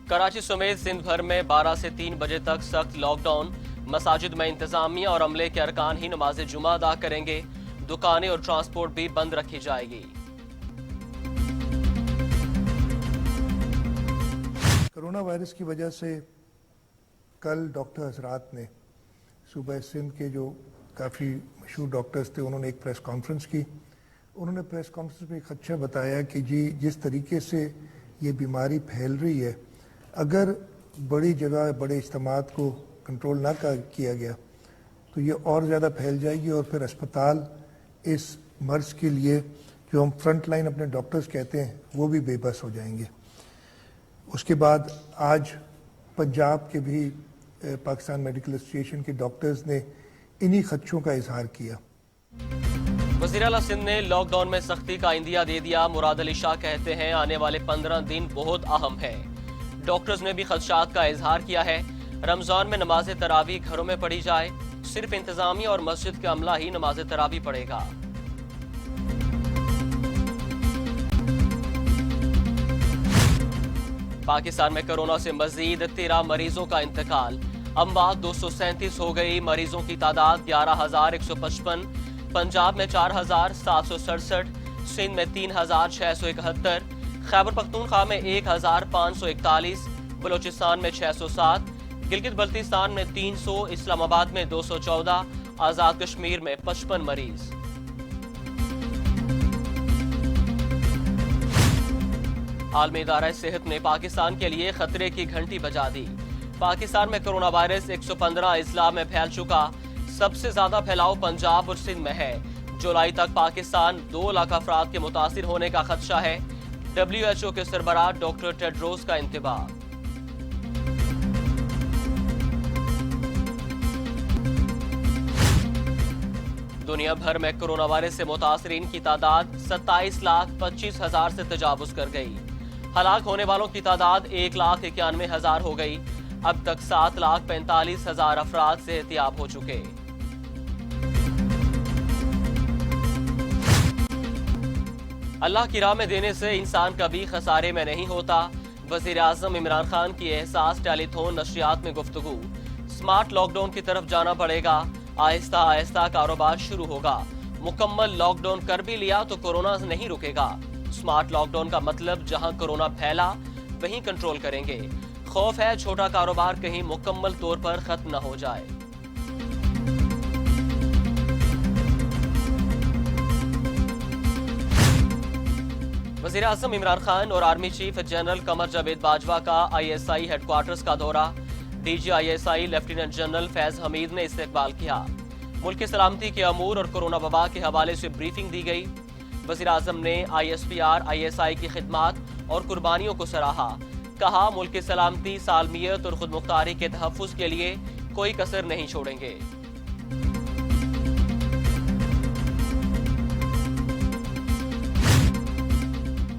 कराची समेत सिंध भर में 12 से 3 बजे तक सख्त लॉकडाउन। मसाजिद में इंतजामिया और अमले के अरकान ही नमाज जुमा अदा करेंगे। दुकानें और ट्रांसपोर्ट भी बंद रखी जाएगी। कोरोना वायरस की वजह से कल डॉक्टर हजरात ने सुबह सिंध के जो काफ़ी मशहूर डॉक्टर्स थे उन्होंने एक प्रेस कॉन्फ्रेंस की। उन्होंने प्रेस कॉन्फ्रेंस में एक खदशा बताया कि जी जिस तरीके से ये बीमारी फैल रही है, अगर बड़ी जगह बड़े इज्तिमात को कंट्रोल ना किया गया तो ये और ज़्यादा फैल जाएगी और फिर अस्पताल इस मर्ज़ के लिए जो हम फ्रंट लाइन अपने डॉक्टर्स कहते हैं वो भी बेबस हो जाएंगे। उसके बाद आज पंजाब के भी पाकिस्तान मेडिकल एसोसिएशन के डॉक्टर्स ने इन्हीं खदशों का इजहार किया। वज़ीर आला सिंध ने लॉकडाउन में सख्ती का इंदिया दे दिया। मुराद अली शाह कहते हैं आने वाले 15 दिन बहुत अहम है। डॉक्टर्स ने भी खदशात का इजहार किया है। रमजान में नमाज तरावी घरों में पढ़ी जाए, सिर्फ इंतजामिया और मस्जिद का अमला ही नमाज तरावी पढ़ेगा। पाकिस्तान में कोरोना से मजीद 13 मरीजों का इंतकाल। अमवात 237 हो गई। मरीजों की तादाद 11,155। पंजाब में 4,767, सिंध में 3,671, खैबर पख्तूनख्वा में 1,541, बलोचिस्तान में 607, गिलगित बल्तिस्तान में 300, इस्लामाबाद में 214, आजाद कश्मीर में 55 मरीज। आलमी इदारा सेहत ने पाकिस्तान के लिए खतरे की घंटी बजा दी। पाकिस्तान में कोरोना वायरस 115 अजला में फैल चुका। सबसे ज्यादा फैलाव पंजाब और सिंध में है। जुलाई तक पाकिस्तान 2 लाख अफराद के मुतासिर होने का खदशा है। WHO के सरबराह डॉक्टर टेड्रोस का इंतबाह। दुनिया भर में कोरोना वायरस से मुतासरीन की तादाद 27,25,000 से तजावुज कर गई। हलाक होने वालों की तादाद 1,91,000 हो गई। अब तक 7,45,000 अफराद सेहतियाब हो चुके। अल्लाह की राह में देने से इंसान कभी खसारे में नहीं होता। वजीर आजम इमरान खान की एहसास टेलीथॉन नशरियात में गुफ्तगू। स्मार्ट लॉकडाउन की तरफ जाना पड़ेगा। आहिस्ता आहिस्ता कारोबार शुरू होगा। मुकम्मल लॉकडाउन कर भी लिया तो कोरोना नहीं रुकेगा। स्मार्ट लॉकडाउन का मतलब जहां कोरोना फैला वहीं कंट्रोल करेंगे। खौफ है छोटा कारोबार कहीं मुकम्मल तौर पर खत्म न हो जाए। वज़ीर आज़म इमरान खान और army chief general Qamar Javed Bajwa का ISI हेडक्वार्टर्स का दौरा। DG ISI lieutenant general Faiz Hamid ने इस्तकबाल किया। मुल्क की सलामती के अमूर और कोरोना वबा के हवाले से ब्रीफिंग दी गई। वज़ीर आज़म ने ISPR ISI की खिदमात और कुर्बानियों को सराहा। कहा मुल्क की सलामती, सालमियत और खुदमुख्तारी के तहफ़्फ़ुज़ के लिए कोई कसर नहीं छोड़ेंगे।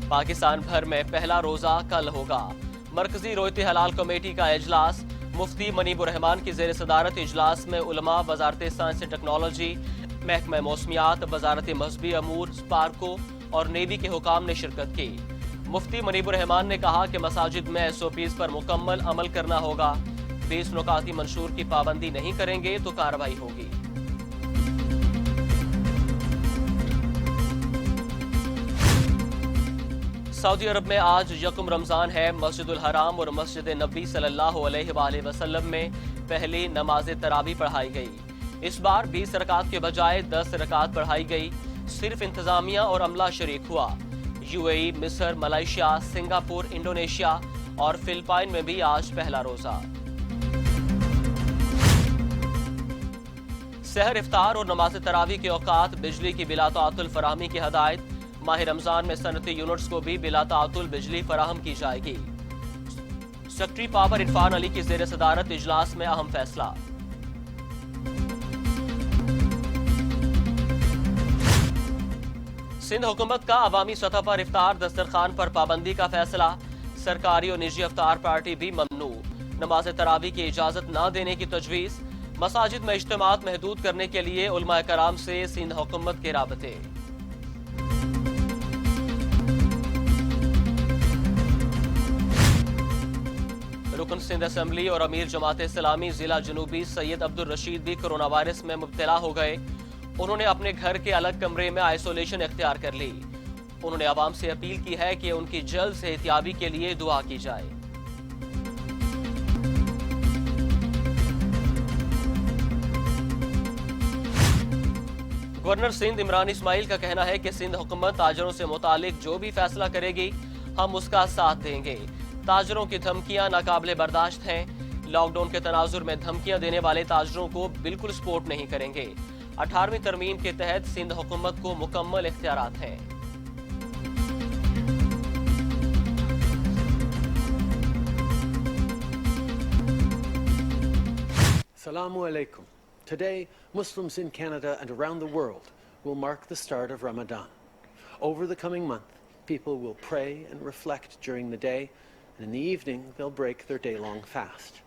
पाकिस्तान भर में पहला रोजा कल होगा। मरकजी रोयत हलाल कमेटी का इजलास। मुफ्ती मनीबुर रहमान की ज़ेर सदारत इजलास में उलमा, वजारत साइंस एंड टेक्नोलॉजी, महकमा मौसमियात, वजारत मजहबी अमूर, स्पार्को और नेवी के हुकाम ने शिरकत की। मुफ्ती मनीबुर रहमान ने कहा कि मसाजिद में SOPs पर मुकम्मल अमल करना होगा। 20 नुकाती मंशूर की पाबंदी नहीं करेंगे तो कार्रवाई होगी। सऊदी अरब में आज यकुम रमजान है। मस्जिदुल हराम और मस्जिद नबी सल्लल्लाहु अलैहि वसल्लम में पहली नमाज तरावी पढ़ाई गई। इस बार 20 रकात के बजाय 10 रकात पढ़ाई गई। सिर्फ इंतजामिया और अमला शरीक हुआ। UAE, मिस्र, मलेशिया, सिंगापुर, इंडोनेशिया और फिलिपाइन में भी आज पहला रोजा। सहर, इफ्तार और नमाज तरावी के औकात। बिजली की बिला तातुल फराहमी की हदायत। माह रमजान में सनती यूनिट्स को भी बिला तातुल बिजली फराहम की जाएगी। सेक्रेटरी पावर इरफान अली की ज़ेर सदारत इजलास में अहम फैसला। सिंध हुकूमत का अवामी सतह पर इफ्तार दस्तरखान पर पाबंदी का फैसला। सरकारी और निजी इफ्तार पार्टी भी ममनू। नमाज तरावी की इजाजत न देने की तजवीज़। मसाजिद में इज्तिमात महदूद करने के लिए उलमा कराम से सिंध हुकूमत के राबते। सिंध असेंबली और अमीर जमात इस्लामी जिला जनूबी सैयद अब्दुल रशीद भी कोरोना वायरस में मुब्तला हो गए। उन्होंने अपने घर के अलग कमरे में आइसोलेशन इख्तियार कर ली। उन्होंने आवाम से अपील की है कि उनकी जल्द सेहतियाबी के लिए दुआ की जाए। गवर्नर सिंध इमरान इस्माइल का कहना है कि सिंध हुकूमत ताजरों से मुतालिक जो भी फैसला करेगी हम उसका साथ देंगे। ताजरों की धमकियां नाकाबिले बर्दाश्त हैं। लॉकडाउन के तनाजुर में धमकियां देने वाले ताजरों को बिल्कुल सपोर्ट नहीं करेंगे। 18वीं तरमीम के तहत सिंध हुकूमत को मुकम्मल इख्तियारात हैं। Assalamu alaikum. Today, Muslims in Canada and around the world will mark the start of Ramadan. Over the coming month, people will pray and reflect during the day, and in the evening, they'll break their day-long fast.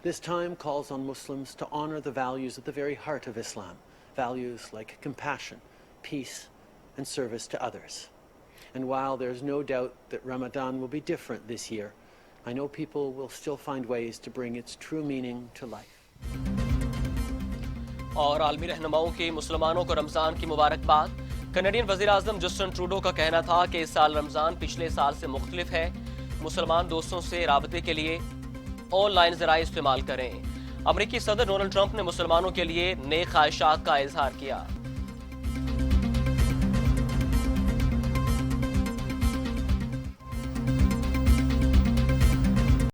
This time calls on Muslims to honor the values at the very heart of Islam, values like compassion, peace, and service to others. And while there's no doubt that Ramadan will be different this year, I know people will still find ways to bring its true meaning to life. और आलमी रहनुमाओं की मुसलमानों को रमज़ान की मुबारकबाद। Canadian वज़ीर-ए-आज़म Justin Trudeau का कहना था कि इस साल रमज़ान पिछले साल से मुख्तलिफ है। मुसलमान दोस्तों से राबते के लिए ऑनलाइन ज़राए इस्तेमाल करें। अमरीकी सदर डोनाल्ड ट्रंप ने मुसलमानों के लिए नेक ख्वाहिशात का इजहार किया।